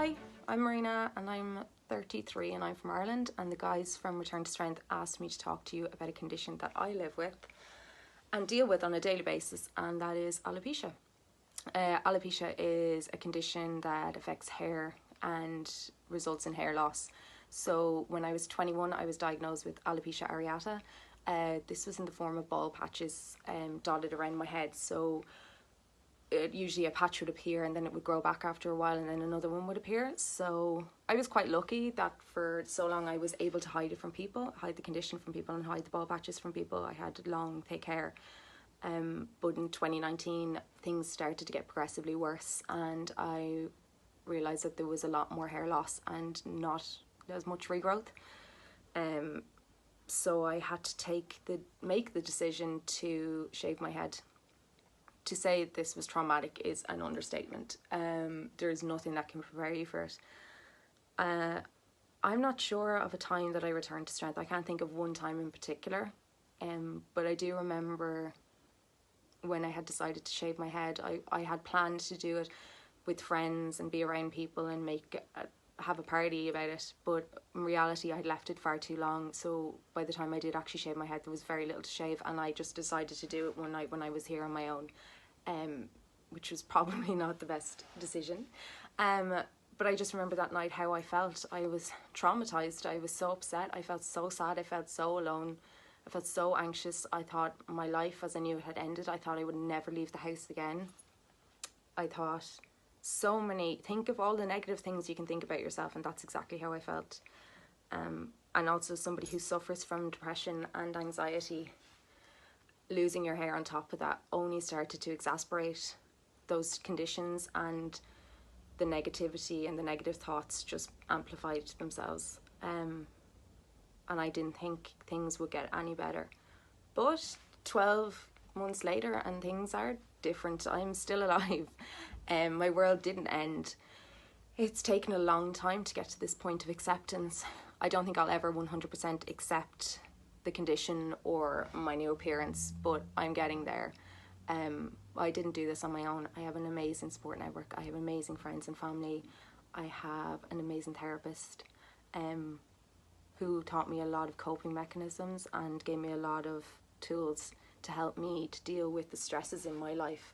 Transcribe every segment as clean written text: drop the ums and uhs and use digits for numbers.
Hi, I'm Marina and I'm 33 and I'm from Ireland, and the guys from Return to Strength asked me to talk to you about a condition that I live with and deal with on a daily basis, and that is alopecia. Alopecia is a condition that affects hair and results in hair loss. So when I was 21, I was diagnosed with alopecia areata. This was in the form of bald patches dotted around my head. So usually a patch would appear and then it would grow back after a while and then another one would appear. So I was quite lucky that for so long I was able to hide it from people, hide the condition from people and hide the bald patches from people. I had long, thick hair. But in 2019 things started to get progressively worse and I realised that there was a lot more hair loss and not as much regrowth. So I had to make the decision to shave my head. To say this was traumatic is an understatement. There's nothing that can prepare you for it. I'm not sure of a time that I returned to strength. I can't think of one time in particular, but I do remember when I had decided to shave my head. I had planned to do it with friends and be around people and have a party about it, but in reality I'd left it far too long, so by the time I did actually shave my head there was very little to shave, and I just decided to do it one night when I was here on my own, which was probably not the best decision. But I just remember that night how I felt. I was traumatized, I was so upset, I felt so sad, I felt so alone, I felt so anxious. I thought my life as I knew it had ended. I thought I would never leave the house again. I thought think of all the negative things you can think about yourself, and that's exactly how I felt. And also somebody who suffers from depression and anxiety, losing your hair on top of that only started to exacerbate those conditions, and the negativity and the negative thoughts just amplified themselves. And I didn't think things would get any better. But 12 months later and things are different. I'm still alive. My world didn't end. It's taken a long time to get to this point of acceptance. I don't think I'll ever 100% accept the condition or my new appearance, but I'm getting there. I didn't do this on my own. I have an amazing support network. I have amazing friends and family. I have an amazing therapist who taught me a lot of coping mechanisms and gave me a lot of tools to help me to deal with the stresses in my life.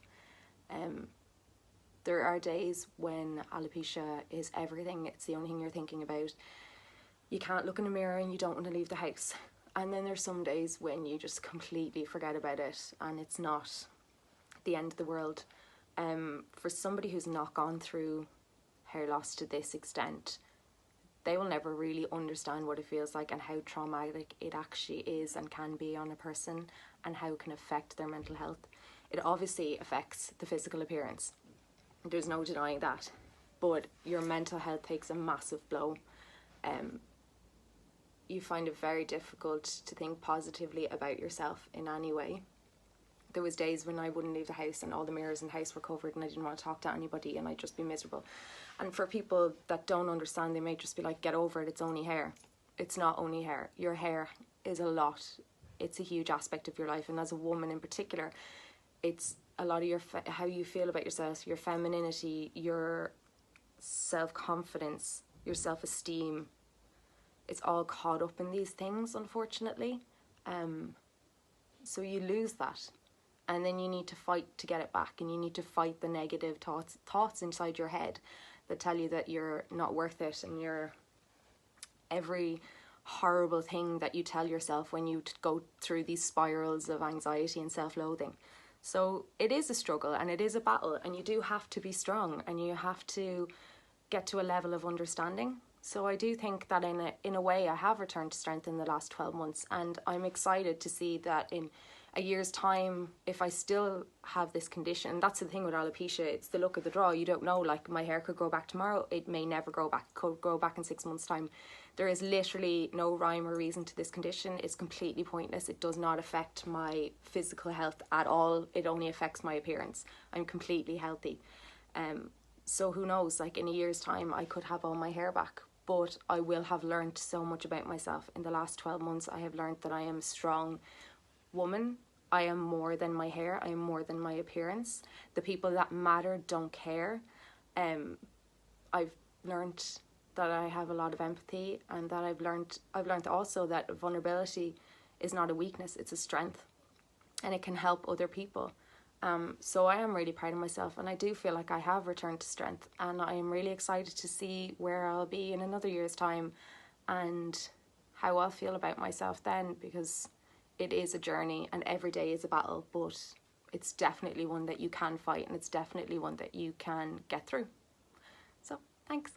There are days when alopecia is everything. It's the only thing you're thinking about. You can't look in the mirror and you don't want to leave the house. And then there's some days when you just completely forget about it and it's not the end of the world. For somebody who's not gone through hair loss to this extent, they will never really understand what it feels like and how traumatic it actually is and can be on a person, and how it can affect their mental health. It obviously affects the physical appearance. There's no denying that. But your mental health takes a massive blow. You find it very difficult to think positively about yourself in any way. There was days when I wouldn't leave the house and all the mirrors in the house were covered and I didn't want to talk to anybody and I'd just be miserable. And for people that don't understand, they may just be like, get over it, it's only hair. It's not only hair. Your hair is a lot. It's a huge aspect of your life, and as a woman in particular, it's a lot of how you feel about yourself, your femininity, your self-confidence, your self-esteem. It's all caught up in these things, unfortunately. So you lose that. And then you need to fight to get it back, and you need to fight the negative thoughts inside your head that tell you that you're not worth it, and you're every horrible thing that you tell yourself when you go through these spirals of anxiety and self-loathing. So it is a struggle and it is a battle, and you do have to be strong and you have to get to a level of understanding. So I do think that in a way I have returned to strength in the last 12 months, and I'm excited to see that in a year's time, if I still have this condition. And that's the thing with alopecia, it's the luck of the draw. You don't know, like my hair could grow back tomorrow, it may never grow back, could grow back in 6 months time. There is literally no rhyme or reason to this condition. It's completely pointless. It does not affect my physical health at all. It only affects my appearance. I'm completely healthy. So who knows, like in a year's time I could have all my hair back, but I will have learned so much about myself. In the last 12 months I have learned that I am a strong woman. I am more than my hair. I am more than my appearance. The people that matter don't care. I've learned that I have a lot of empathy, and that I've learned also that vulnerability is not a weakness, it's a strength, and it can help other people. So I am really proud of myself, and I do feel like I have returned to strength, and I am really excited to see where I'll be in another year's time and how I'll feel about myself then, because it is a journey and every day is a battle, but it's definitely one that you can fight, and it's definitely one that you can get through. So thanks.